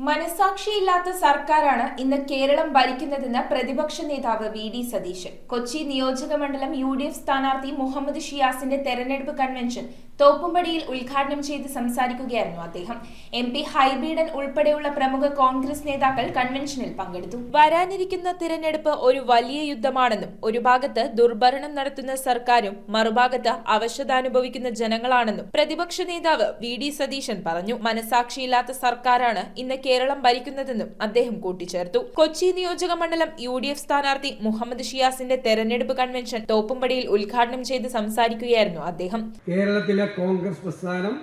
മനസാക്ഷിയില്ലാത്ത സർക്കാരാണ് ഇന്ന് കേരളം ഭരിക്കുന്നതെന്ന് പ്രതിപക്ഷ നേതാവ് വി.ഡി. സതീശൻ. കൊച്ചി നിയോജകമണ്ഡലം UDF സ്ഥാനാർത്ഥി മുഹമ്മദ് ഷിയാസിന്റെ തെരഞ്ഞെടുപ്പ് കൺവെൻഷൻ തോപ്പുംപടിയിൽ ഉദ്ഘാടനം ചെയ്ത് സംസാരിക്കുകയായിരുന്നു അദ്ദേഹം. MP ഹൈബീഡൻ ഉൾപ്പെടെയുള്ള പ്രമുഖ കോൺഗ്രസ് നേതാക്കൾ കൺവെൻഷനിൽ പങ്കെടുത്തു. വരാനിരിക്കുന്ന തിരഞ്ഞെടുപ്പ് ഒരു വലിയ യുദ്ധമാണെന്നും ഒരു ഭാഗത്ത് ദുർഭരണം നടത്തുന്ന സർക്കാരും മറുഭാഗത്ത് അവശത അനുഭവിക്കുന്ന ജനങ്ങളാണെന്നും പ്രതിപക്ഷ നേതാവ് വി.ഡി. സതീശൻ പറഞ്ഞു. മനസാക്ഷിയില്ലാത്ത സർക്കാരാണ് ഇന്ന് കേരളം ഭരിക്കുന്നതെന്നും അദ്ദേഹം കൂട്ടിച്ചേർത്തു. കൊച്ചി നിയോജകമണ്ഡലം UDF സ്ഥാനാർത്ഥി മുഹമ്മദ് ഷിയാസിന്റെ തെരഞ്ഞെടുപ്പ് കൺവെൻഷൻ തോപ്പുംപടിയിൽ ഉദ്ഘാടനം ചെയ്ത് സംസാരിക്കുകയായിരുന്നു അദ്ദേഹം. കേരളത്തിലെ കോൺഗ്രസ് പ്രസ്ഥാനം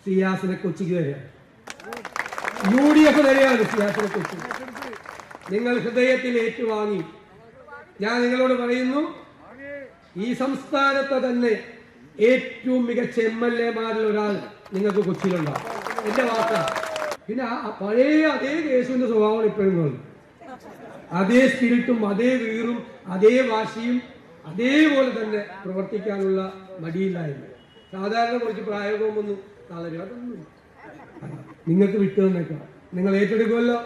ഷിയാസിനെ കൊച്ചിക്ക് വരിക, UDF വരെയാണ് ഷിയാസിനെ കൊച്ചി. നിങ്ങൾ ഹൃദയത്തിൽ ഏറ്റുവാങ്ങി ഞാൻ നിങ്ങളോട് പറയുന്നു, ഈ സംസ്ഥാനത്തെ തന്നെ ഏറ്റവും മികച്ച MLA-മാരിൽ ഒരാൾ നിങ്ങൾക്ക് കൊച്ചിയിലുണ്ടാവും. എന്റെ വാക്കാണ്. പിന്നെ പഴയ അതേ കേസിന്റെ സ്വഭാവം ഇപ്പോഴും, അതേ സ്പിരിറ്റും അതേ വീറും അതേ വാശിയും അതേപോലെ തന്നെ പ്രവർത്തിക്കാനുള്ള മടിയില്ലായ്മ. സാധാരണ കുറച്ച് പ്രായോഗമൊന്നും തളരുക, അതൊന്നും നിങ്ങൾക്ക് വിട്ടു തന്നേക്കാം. നിങ്ങൾ ഏറ്റെടുക്കുമല്ലോ.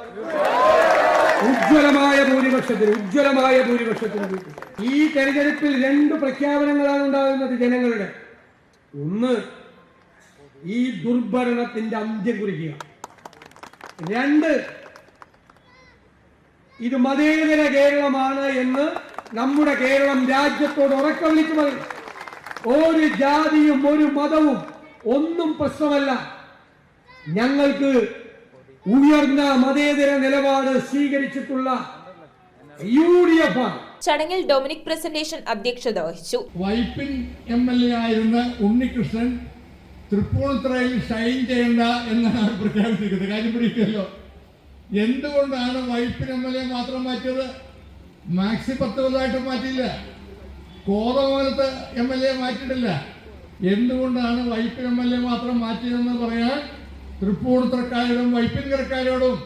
ഉജ്ജ്വലമായ ഭൂരിപക്ഷത്തിന് ഈ തെരഞ്ഞെടുപ്പിൽ 2 പ്രഖ്യാപനങ്ങളാണ് ഉണ്ടാകുന്നത് ജനങ്ങളുടെ. ഒന്ന്, ഈ ദുർഭരണത്തിന്റെ അന്ത്യം കുറിക്കുക. 2, ഇത് മതേതര കേരളമാണ് എന്ന് നമ്മുടെ കേരളം രാജ്യത്തോട് ഉറക്കെ വിളിച്ചു പറയും. ഒരു ജാതിയും ഒരു മതവും ഒന്നും പ്രശ്നമല്ല, ഞങ്ങൾക്ക് ഉയർന്ന മതേതര നിലപാട് സ്വീകരിച്ചിട്ടുള്ള UDF. ചടങ്ങിൽ ഡൊമിനിക് പ്രസന്റേഷൻ അധ്യക്ഷത വഹിച്ചു. വൈപ്പിൻ MLA ആയിരുന്ന ഉണ്ണികൃഷ്ണൻ തൃപ്പൂണിത്തുറയിൽ ഷൈൻ ചെയ്യേണ്ട എന്നാണ് പ്രഖ്യാപിച്ചിരിക്കുന്നത്. കാര്യം പിടിക്കുമല്ലോ. എന്തുകൊണ്ടാണ് വൈപ്പിൻ MLA മാത്രം മാറ്റിയത്? മാക്സി 10 കൊല്ലമായിട്ട് മാറ്റിയില്ല. കോതമംഗലത്ത് MLA മാറ്റിയിട്ടില്ല. എന്തുകൊണ്ടാണ് വൈപ്പിൻ MLA മാത്രം മാറ്റിയതെന്ന് പറയാൻ തൃപ്പൂണിത്തുറക്കാരോടും വൈപ്പിൻകരക്കാരോടും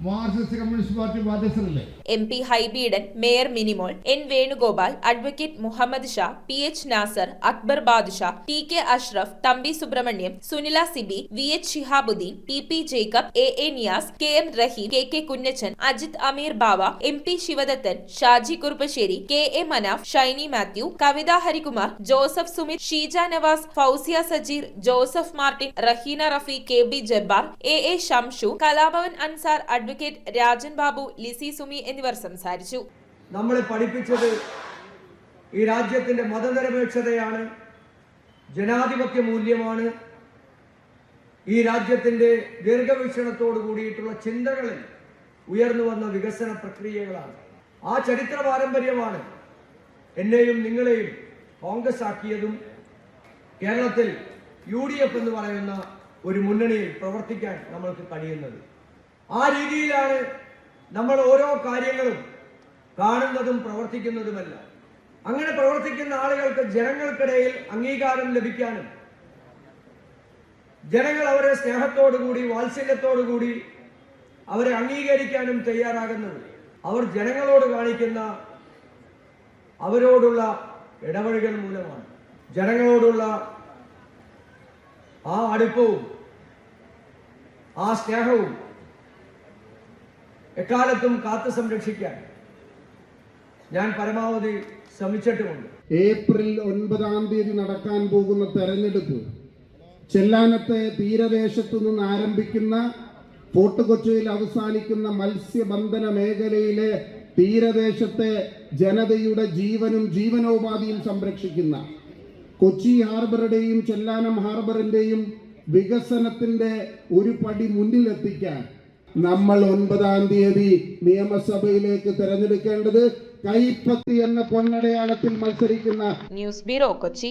മാർക്സിസ്റ്റ് കമ്മ്യൂണിസ്റ്റ് പാർട്ടി ബാധ്യസ്ഥരല്ലേ? MP Hibi Eden, mayor Minimol, N Venugopal, advocate Muhammad Shah, PH Nasar, Akbar Badusha, TK Ashraf, Thampi Subramaniam, Sunila Sibi, VH Shihabuddin, PP Jacob, AA Niyas, KM Raheem, KK Kunjachan, Ajith Ameer Bava, MP Sivadathan, Shaji Kuruppassery, KA Manaf, Shiny Mathew, Kavitha Harikumar, Joseph Sumith, Sheeja Navas, Fousiya Sajeer, Joseph Martin, Raheena Rafi, KB Jabbar, AA Shamshu, Kalabhavan Ansar, advocate Rajan Babu, Lissy Sumi എന്നിവർ സംസാരിച്ചു. നമ്മളെ പഠിപ്പിച്ചത് ഈ രാജ്യത്തിന്റെ മതനിരപേക്ഷതയാണ്, ജനാധിപത്യ മൂല്യമാണ്, ഈ രാജ്യത്തിന്റെ ദീർഘവീക്ഷണത്തോട് കൂടിയിട്ടുള്ള ചിന്തകളിൽ ഉയർന്നു വന്ന വികസന പ്രക്രിയകളാണ്. ആ ചരിത്ര പാരമ്പര്യമാണ് എന്നെയും നിങ്ങളെയും കോൺഗ്രസ് ആക്കിയതും കേരളത്തിൽ UDF എന്ന് പറയുന്ന ഒരു മുന്നണിയിൽ പ്രവർത്തിക്കാൻ നമ്മൾക്ക് കഴിയുന്നത്. ആ രീതിയിലാണ് നമ്മൾ ഓരോ കാര്യങ്ങളും കാണുന്നതും പ്രവർത്തിക്കുന്നതുമല്ല. അങ്ങനെ പ്രവർത്തിക്കുന്ന ആളുകൾക്ക് ജനങ്ങൾക്കിടയിൽ അംഗീകാരം ലഭിക്കാനും ജനങ്ങൾ അവരെ സ്നേഹത്തോടുകൂടി വാത്സല്യത്തോടുകൂടി അവരെ അംഗീകരിക്കാനും തയ്യാറാകുന്നത് അവർ ജനങ്ങളോട് കാണിക്കുന്ന അവരോടുള്ള ഇടപഴകൽ മൂലമാണ്. ജനങ്ങളോടുള്ള ആ അടുപ്പവും ആ സ്നേഹവും എക്കാലത്തും കാത്തു സംരക്ഷിക്കാൻ ഞാൻ പരമാവധി ശ്രമിച്ചിട്ടുമുണ്ട്. ഏപ്രിൽ 9 നടക്കാൻ പോകുന്ന തെരഞ്ഞെടുപ്പ് ചെല്ലാനത്തെ തീരദേശത്തു നിന്ന് ആരംഭിക്കുന്ന ഫോർട്ട് കൊച്ചിയിൽ അവസാനിക്കുന്ന മത്സ്യബന്ധന മേഖലയിലെ തീരദേശത്തെ ജനതയുടെ ജീവനും ജീവനോപാധിയും സംരക്ഷിക്കുന്ന കൊച്ചി ഹാർബറുടെയും ചെല്ലാനം ഹാർബറിന്റെയും വികസനത്തിന്റെ ഒരു പടി മുന്നിലെത്തിക്കാൻ നമ്മൾ 9 നിയമസഭയിലേക്ക് തെരഞ്ഞെടുക്കേണ്ടത് കൈപ്പത്തി എന്ന പൊന്നടയാളത്തിൽ മത്സരിക്കുന്ന ന്യൂസ് ബ്യൂറോ, കൊച്ചി.